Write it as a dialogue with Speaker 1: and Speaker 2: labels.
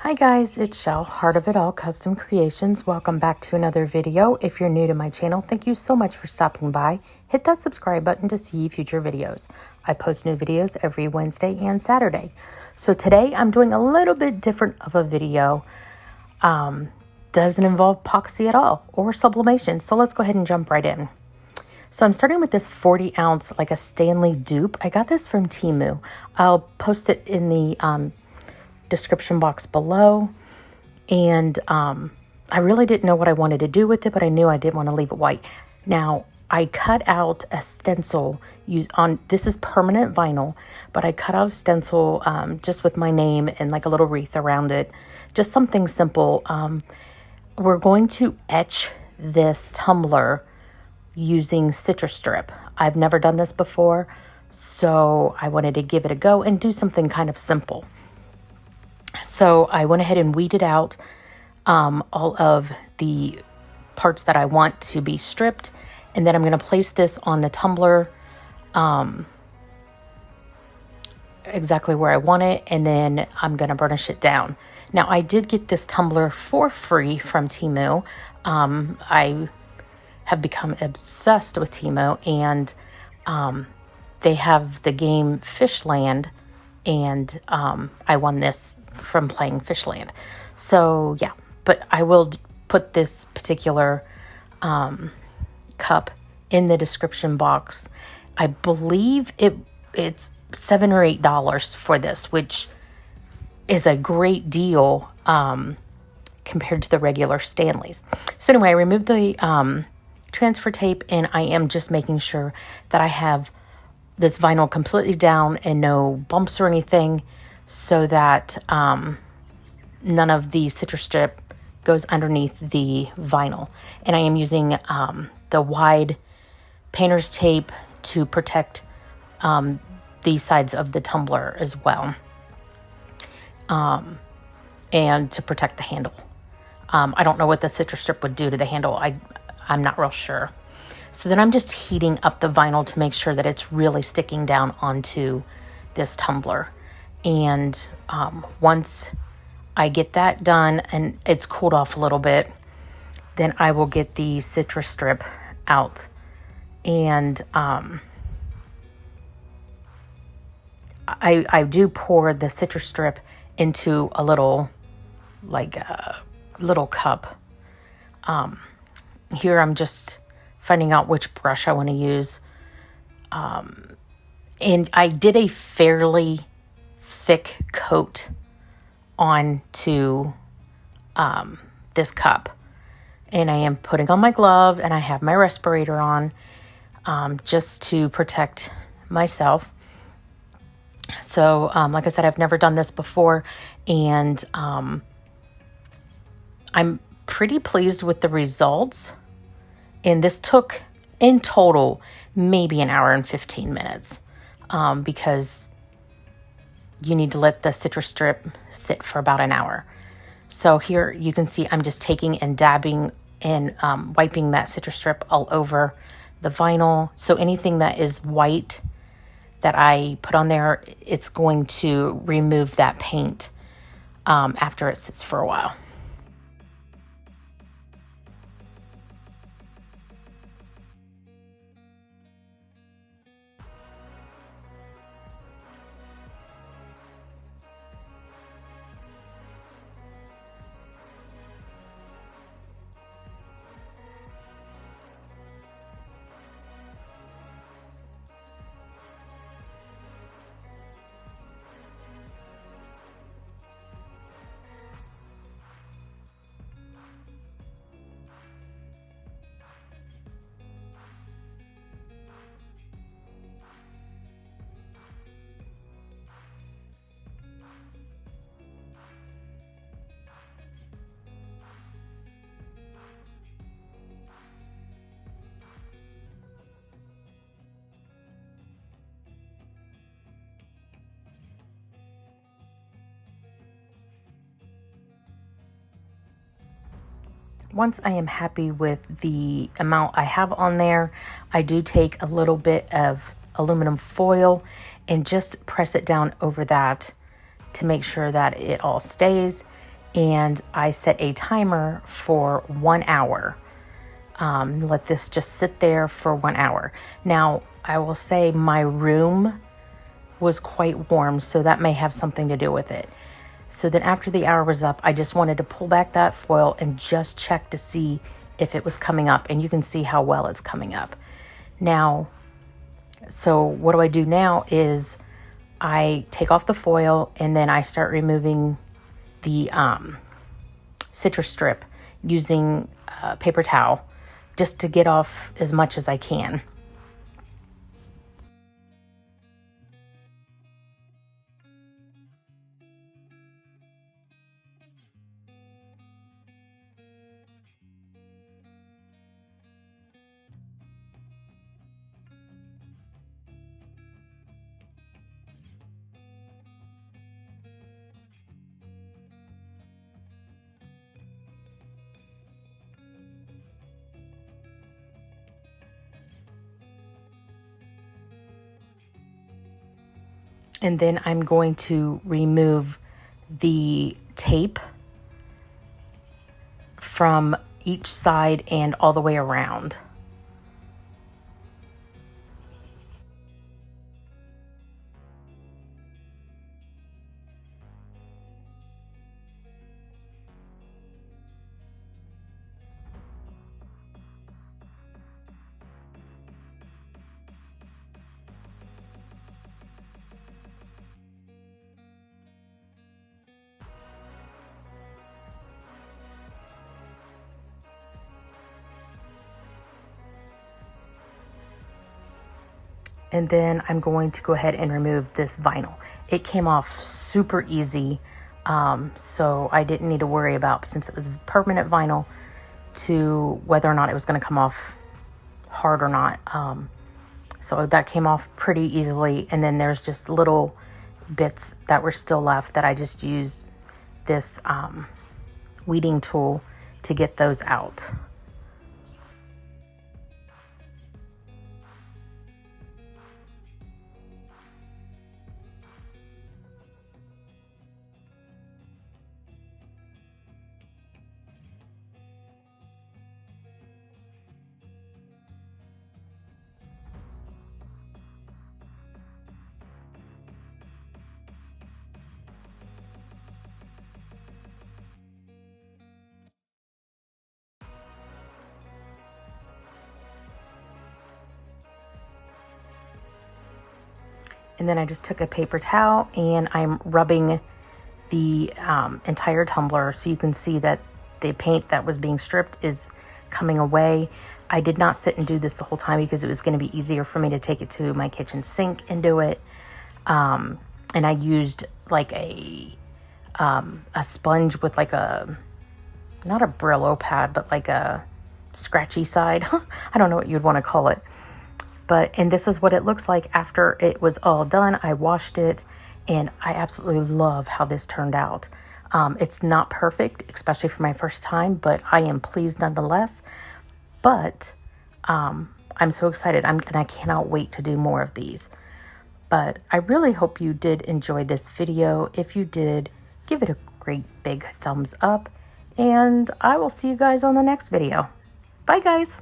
Speaker 1: Hi guys, it's Shell, Heart of It All Custom Creations. Welcome back to another video. If you're new to my channel, thank you so much for stopping by. Hit that subscribe button to see future videos. I post new videos every Wednesday and Saturday. So today I'm doing a little bit different of a video. Doesn't involve epoxy at all or sublimation. So let's go ahead and jump right in. So I'm starting with this 40 ounce, like a Stanley dupe. I got this from Temu. I'll post it in the description box below. And I really didn't know what I wanted to do with it, but I knew I didn't want to leave it white. Now, I cut out a stencil this is permanent vinyl, but I cut out a stencil just with my name and like a little wreath around it. Just something simple. We're going to etch this tumbler using Citristrip. I've never done this before, so I wanted to give it a go and do something kind of simple. So I went ahead and weeded out all of the parts that I want to be stripped. And then I'm going to place this on the tumbler exactly where I want it. And then I'm going to burnish it down. Now, I did get this tumbler for free from Temu. I have become obsessed with Temu. And they have the game Fishland. And I won this from playing Fishland. So yeah, but I will put this particular cup in the description box. I believe it's $7 or $8 for this, which is a great deal compared to the regular Stanleys. So anyway, I removed the transfer tape, and I am just making sure that I have this vinyl completely down and no bumps or anything, so that none of the Citristrip goes underneath the vinyl. And I am using the wide painter's tape to protect the sides of the tumbler as well, and to protect the handle. I don't know what the Citristrip would do to the handle. I'm not real sure. So then I'm just heating up the vinyl to make sure that it's really sticking down onto this tumbler. And once I get that done and it's cooled off a little bit, then I will get the Citristrip out. And I do pour the Citristrip into a little, like a little cup. Here I'm just finding out which brush I want to use. And I did a fairly thick coat onto this cup. And I am putting on my glove, and I have my respirator on just to protect myself. So, like I said, I've never done this before, and I'm pretty pleased with the results. And this took, in total, maybe an hour and 15 minutes because you need to let the Citristrip sit for about an hour. So here you can see I'm just taking and dabbing and wiping that Citristrip all over the vinyl. So anything that is white that I put on there, it's going to remove that paint after it sits for a while. Once I am happy with the amount I have on there, I do take a little bit of aluminum foil and just press it down over that to make sure that it all stays. and I set a timer for 1 hour. Let this just sit there for 1 hour. Now, I will say my room was quite warm, so that may have something to do with it. So then after the hour was up, I just wanted to pull back that foil and just check to see if it was coming up, and you can see how well it's coming up. Now, so what do I do now is I take off the foil and then I start removing the Citristrip using a paper towel just to get off as much as I can. And then I'm going to remove the tape from each side and all the way around. And then I'm going to go ahead and remove this vinyl. It came off super easy, so I didn't need to worry about, since it was permanent vinyl, to whether or not it was going to come off hard or not. So that came off pretty easily. And then there's just little bits that were still left that I just used this weeding tool to get those out. And then I just took a paper towel and I'm rubbing the entire tumbler so you can see that the paint that was being stripped is coming away. I did not sit and do this the whole time because it was going to be easier for me to take it to my kitchen sink and do it. And I used like a sponge with like a, not a Brillo pad, but like a scratchy side. I don't know what you'd want to call it. And this is what it looks like after it was all done. I washed it and I absolutely love how this turned out. It's not perfect, especially for my first time, but I am pleased nonetheless. But I'm so excited and I cannot wait to do more of these. But I really hope you did enjoy this video. If you did, give it a great big thumbs up and I will see you guys on the next video. Bye guys.